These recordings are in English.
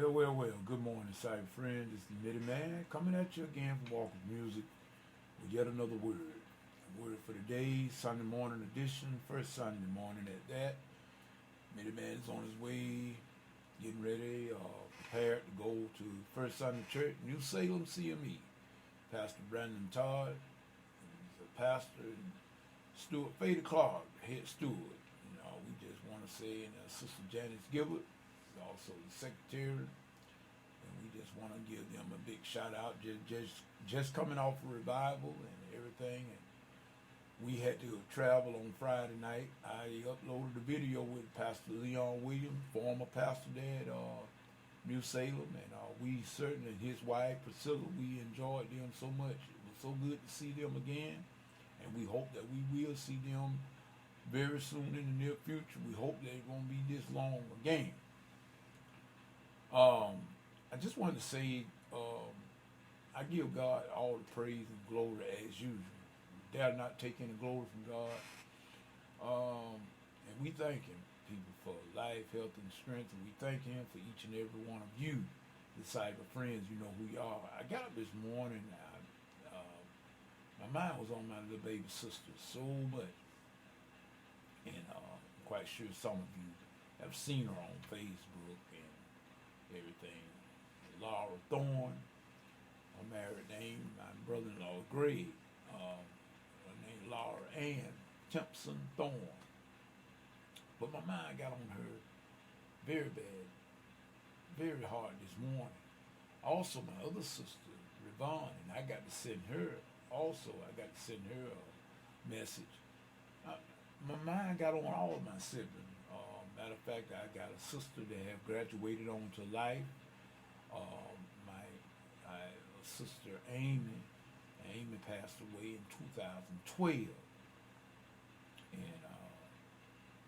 Well. Good morning, cyber friend. It's the Mitty Man coming at you again from Walk with Music with yet another word. A word for the day, Sunday morning edition, first Sunday morning at that. Mitty Man is on his way, getting ready, prepared to go to First Sunday Church, New Salem, CME. Pastor Brandon Todd, he's a pastor, and Stuart Fader Clark, head steward. We just want to say, and Sister Janice Gilbert, is also the secretary. And we just want to give them a big shout out. Just coming off a revival and everything. And we had to travel on Friday night. I uploaded a video with Pastor Leon Williams, former pastor there at New Salem, and we certainly, his wife Priscilla, we enjoyed them so much. It was so good to see them again, and we hope that we will see them very soon in the near future. We hope that it won't be this long again. I just wanted to say, I give God all the praise and glory as usual. Dare not take any glory from God. And we thank Him, people, for life, health, and strength. And we thank Him for each and every one of you, the cyber friends. You know who you are. I got up this morning. My mind was on my little baby sister so much. And I'm quite sure some of you have seen her on Facebook and everything. Laura Thorne, her married name, my brother-in-law Greg, her name Laura Ann Timpson Thorne. But my mind got on her very bad, very hard this morning. Also, my other sister, Ravon, and I got to send her a message. My mind got on all of my siblings. Matter of fact, I got a sister that have graduated on to life. My sister Amy passed away in 2012, and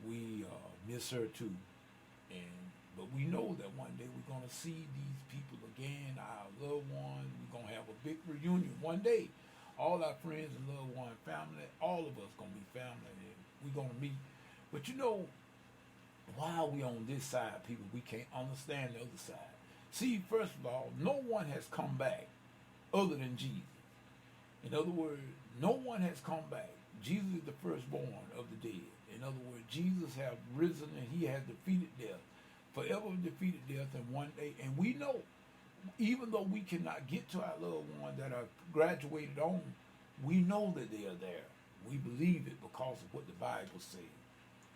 we miss her too. But we know that one day we're gonna see these people again, our loved ones. We're gonna have a big reunion one day. All our friends and loved one, family, all of us gonna be family. And we're gonna meet. But while we on this side, people, we can't understand the other side. See, first of all, no one has come back other than Jesus. In other words, no one has come back. Jesus is the firstborn of the dead. In other words, Jesus has risen and he has defeated death. Forever defeated death in one day. And we know, even though we cannot get to our loved ones that are graduated on, we know that they are there. We believe it because of what the Bible says.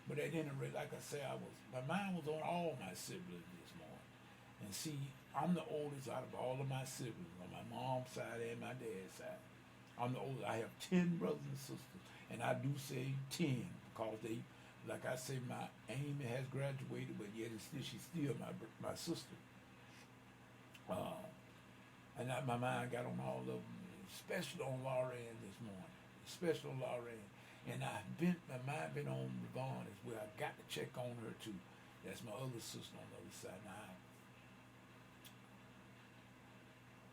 But at any rate, like I said, my mind was on all my siblings this morning. And see, I'm the oldest out of all of my siblings on my mom's side and my dad's side. I'm the oldest. I have 10 brothers and sisters. And I do say 10 because they, like I say, my Amy has graduated, but yet she's still my sister. And my mind got on all of them, especially on Lauren this morning. Especially on Lauren. And my mind been on Ravon as well. I got to check on her too. That's my other sister on the other side. Now,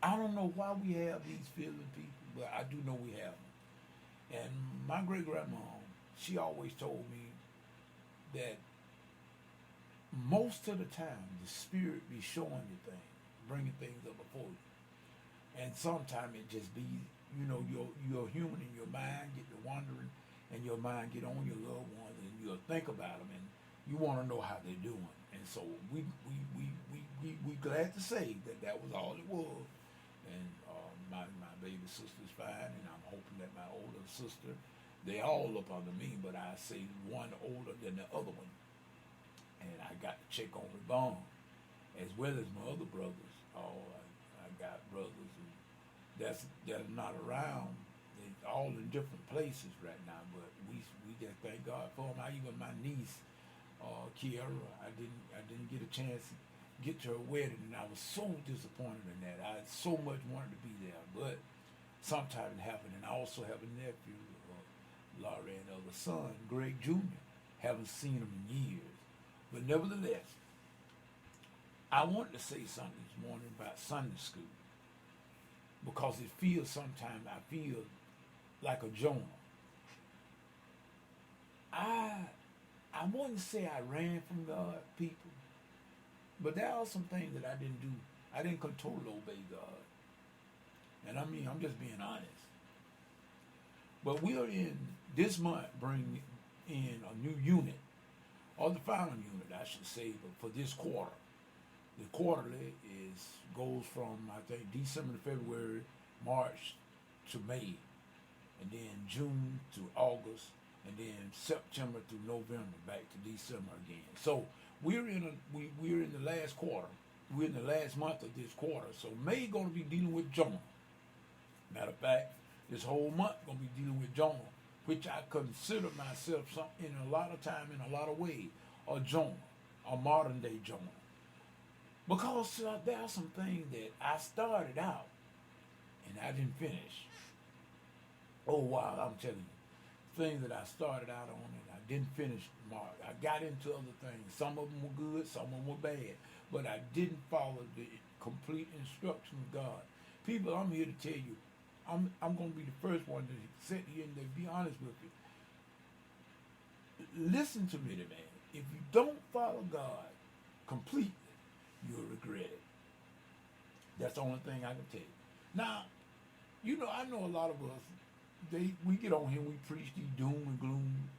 I don't know why we have these feeling people, but I do know we have them. And my great grandma, she always told me that most of the time the spirit be showing you things, bringing things up before you. And sometimes it just be, you're human in your mind, get to wondering, and your mind get on your loved ones, and you'll think about them, and you want to know how they're doing. And so we glad to say that was all it was. And my baby sister's fine, and I'm hoping that my older sister, they all up under me, but I say one older than the other one. And I got to check on Ravon, as well as my other brothers. I got brothers that's not around. They're all in different places right now, but we just thank God for them. Even my niece, Kiara, I didn't get a chance to get to her wedding, and I was so disappointed in that. I so much wanted to be there, but sometime it happened. And I also have a nephew, Laurie, and other son, Greg Jr. Haven't seen him in years, but nevertheless, I wanted to say something this morning about Sunday school because it feels sometimes I feel like a Jonah. I wouldn't say I ran from God, people, But there are some things that I didn't do. I didn't totally obey God. And I mean, I'm just being honest. But we are in this month bring in a new unit, or the final unit, I should say, but for this quarter. The quarterly goes from I think December to February, March to May, and then June to August, and then September to November, back to December again. So we're in the last quarter. We're in the last month of this quarter. So May going to be dealing with Jonah. Matter of fact, this whole month going to be dealing with Jonah, which I consider myself in a lot of time, in a lot of ways, a Jonah, a modern day Jonah. Because there are some things that I started out and I didn't finish. Oh wow, I'm telling you, things that I started out on and I didn't finish. I got into other things. Some of them were good, some of them were bad, but I didn't follow the complete instruction of God. People, I'm here to tell you, I'm going to be the first one to sit here and to be honest with you. Listen to me, man. If you don't follow God completely, you'll regret it. That's the only thing I can tell you. Now, I know a lot of us, we get on here, we preach these doom and gloom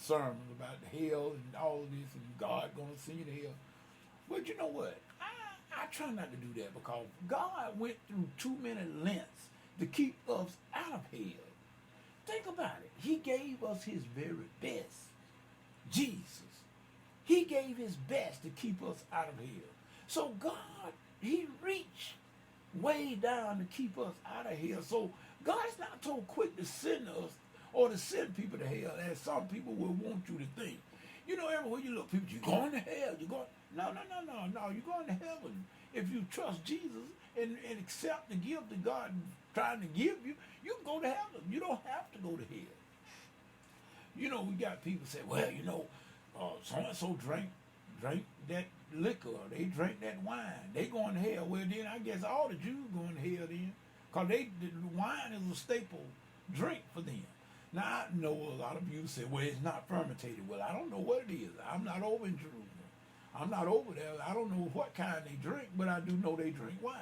sermons about hell and all of this and God going to send you to hell. But you know what? I try not to do that because God went through too many lengths to keep us out of hell. Think about it. He gave us his very best. Jesus. He gave his best to keep us out of hell. So God, he reached way down to keep us out of hell. So God is not so quick to send us or to send people to hell as some people will want you to think. Everywhere you look, people, you're going to hell. No. You're going to heaven. If you trust Jesus and accept the gift that God is trying to give you, you can go to heaven. You don't have to go to hell. We got people say, well, so-and-so drank that liquor, they drank that wine, they going to hell. Well, then I guess all the Jews going to hell then, because the wine is a staple drink for them. Now, I know a lot of you say, well, it's not fermented. Well, I don't know what it is. I'm not over in Jerusalem. I'm not over there. I don't know what kind they drink, but I do know they drink wine.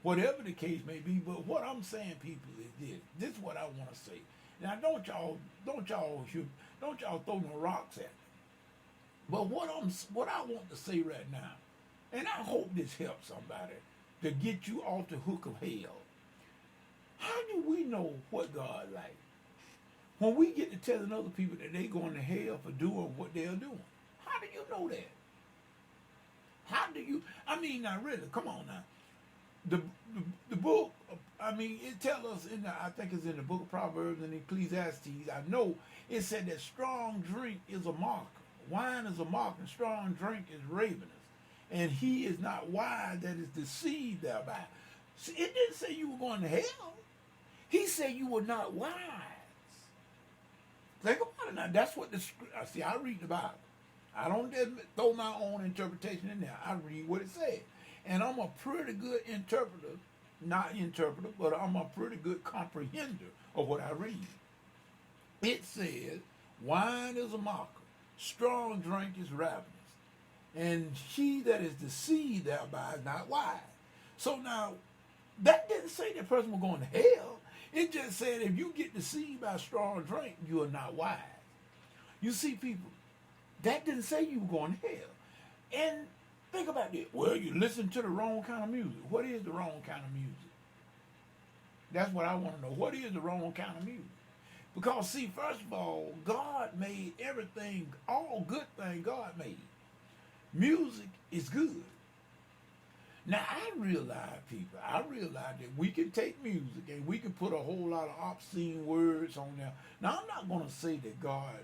Whatever the case may be, but what I'm saying, people, is this. This is what I want to say. Now, don't y'all throw no rocks at me. But what I want to say right now, and I hope this helps somebody to get you off the hook of hell. How do we know what God like? When we get to telling other people that they're going to hell for doing what they're doing, how do you know that? Now really, come on now. The book, it tells us I think it's in the book of Proverbs and Ecclesiastes, I know it said that strong drink is a mocker. Wine is a mocker, and strong drink is ravenous. And he is not wise that is deceived thereby. See, it didn't say you were going to hell. He said you were not wise. Think about it now. That's what I read the Bible. I don't just throw my own interpretation in there. I read what it said. And I'm a pretty good interpreter, but I'm a pretty good comprehender of what I read. It says, wine is a mocker, strong drink is ravenous, and he that is deceived thereby is not wise. So now, that didn't say that person was going to hell. It just said if you get deceived by strong drink, you are not wise. You see, people, that didn't say you were going to hell. And think about this. Well, you listen to the wrong kind of music. What is the wrong kind of music? That's what I want to know. What is the wrong kind of music? Because, see, first of all, God made everything, all good things God made. Music is good. Now, I realize that we can take music and we can put a whole lot of obscene words on there. Now, I'm not going to say that God,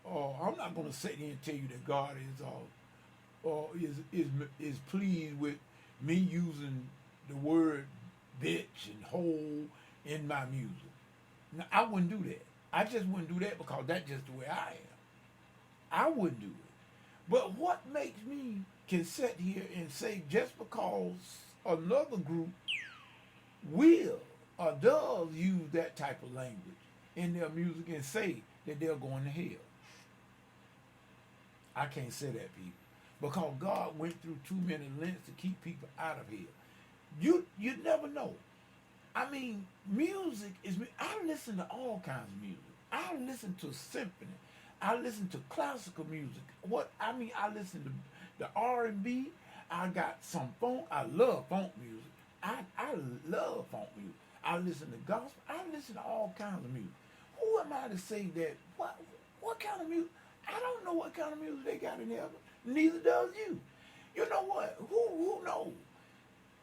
I'm not going to sit here and tell you that God is pleased with me using the word bitch and hoe in my music. Now, I wouldn't do that. I just wouldn't do that because that's just the way I am. I wouldn't do it. But what makes me can sit here and say just because another group will or does use that type of language in their music and say that they're going to hell? I can't say that, people. because God went through too many lengths to keep people out of here. You never know. I mean, music is. I listen to all kinds of music. I listen to symphony. I listen to classical music. I listen to the R&B. I got some funk. I love funk music. I love funk music. I listen to gospel. I listen to all kinds of music. Who am I to say that? What kind of music? I don't know what kind of music they got in heaven. Neither does you. You know what? Who knows?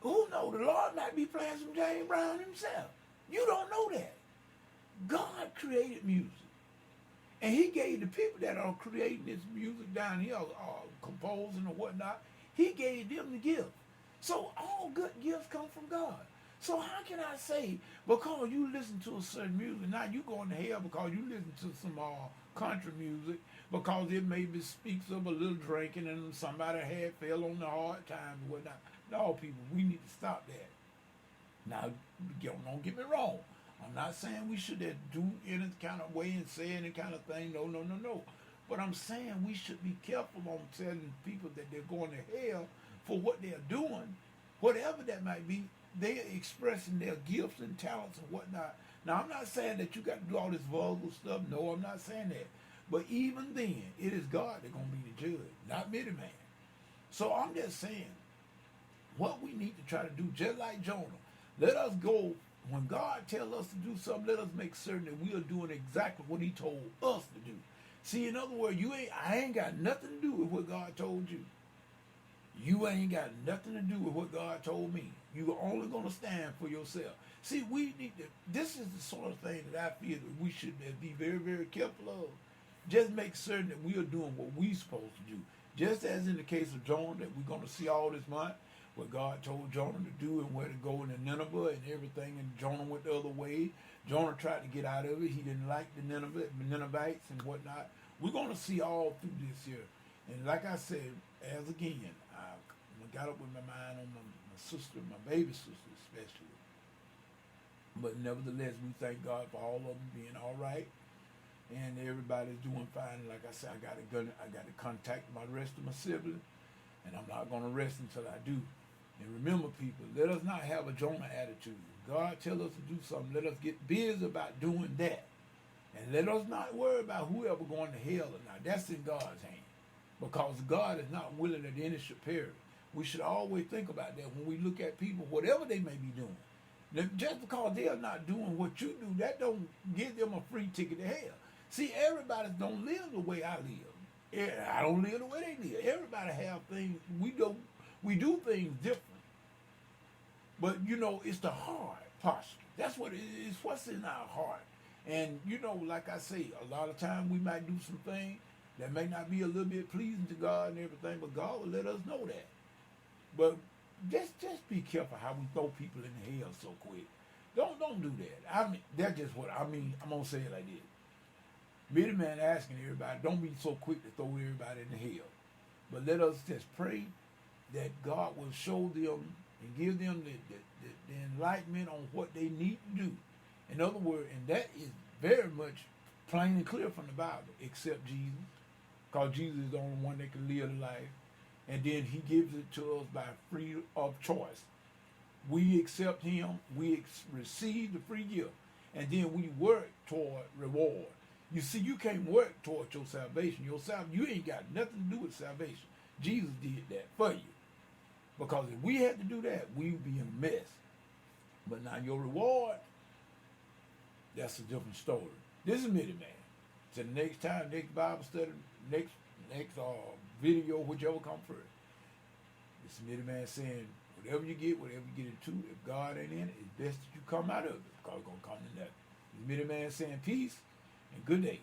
Who knows? The Lord might be playing some James Brown himself. You don't know that. God created music. And he gave the people that are creating this music down here, composing or whatnot, he gave them the gift. So all good gifts come from God. So how can I say, because you listen to a certain music, now you going to hell because you listen to some country music, because it maybe speaks of a little drinking and somebody had fell on the hard times and whatnot. No, people, we need to stop that. Now, don't get me wrong. I'm not saying we should do any kind of way and say any kind of thing. No. But I'm saying we should be careful on telling people that they're going to hell for what they're doing, whatever that might be. They're expressing their gifts and talents and whatnot. Now, I'm not saying that you got to do all this vulgar stuff. No, I'm not saying that. But even then, it is God that's going to be the judge, not me, the man. So I'm just saying, what we need to try to do, just like Jonah, let us go. When God tells us to do something, let us make certain that we are doing exactly what he told us to do. See, in other words, I ain't got nothing to do with what God told you. You ain't got nothing to do with what God told me. You're only going to stand for yourself. See, we need to, this is the sort of thing that I feel that we should be very, very careful of. Just make certain that we are doing what we're supposed to do. Just as in the case of Jonah, that we're going to see all this month, what God told Jonah to do and where to go in Nineveh and everything, and Jonah went the other way. Jonah tried to get out of it. He didn't like the Ninevites and whatnot. We're going to see all through this year. And like I said, as again, I got up with my mind on my sister, my baby sister especially. But nevertheless, we thank God for all of them being all right. And everybody's doing fine. Like I said, I got to contact my rest of my siblings. And I'm not going to rest until I do. And remember, people, let us not have a Jonah attitude. God tell us to do something. Let us get busy about doing that. And let us not worry about whoever going to hell or not. That's in God's hand. Because God is not willing that any should perish. We should always think about that when we look at people, whatever they may be doing. Now, just because they are not doing what you do, that don't give them a free ticket to hell. See, everybody don't live the way I live. I don't live the way they live. Everybody have things. We do things different. But, it's the heart posture. That's what it is. What's in our heart. And, like I say, a lot of times we might do some things that may not be a little bit pleasing to God and everything, but God will let us know that. But just be careful how we throw people in the hell so quick. Don't do that. I mean, that's just what I mean. I'm going to say it like this. Be the man asking everybody, don't be so quick to throw everybody in the hell. But let us just pray that God will show them and give them the enlightenment on what they need to do. In other words, and that is very much plain and clear from the Bible, except Jesus. Because Jesus is the only one that can live the life. And then he gives it to us by free of choice. We accept him, we receive the free gift, and then we work toward reward. You see, you can't work toward your salvation. You ain't got nothing to do with salvation. Jesus did that for you. Because if we had to do that, we'd be in a mess. But now your reward, that's a different story. This is Mitty Man. Till the next time, next Bible study, next video, whichever come first. This is Mitty Man saying, whatever you get into, if God ain't in it, it's best that you come out of it, because it's going to come to nothing. This Mitty Man saying peace and good day.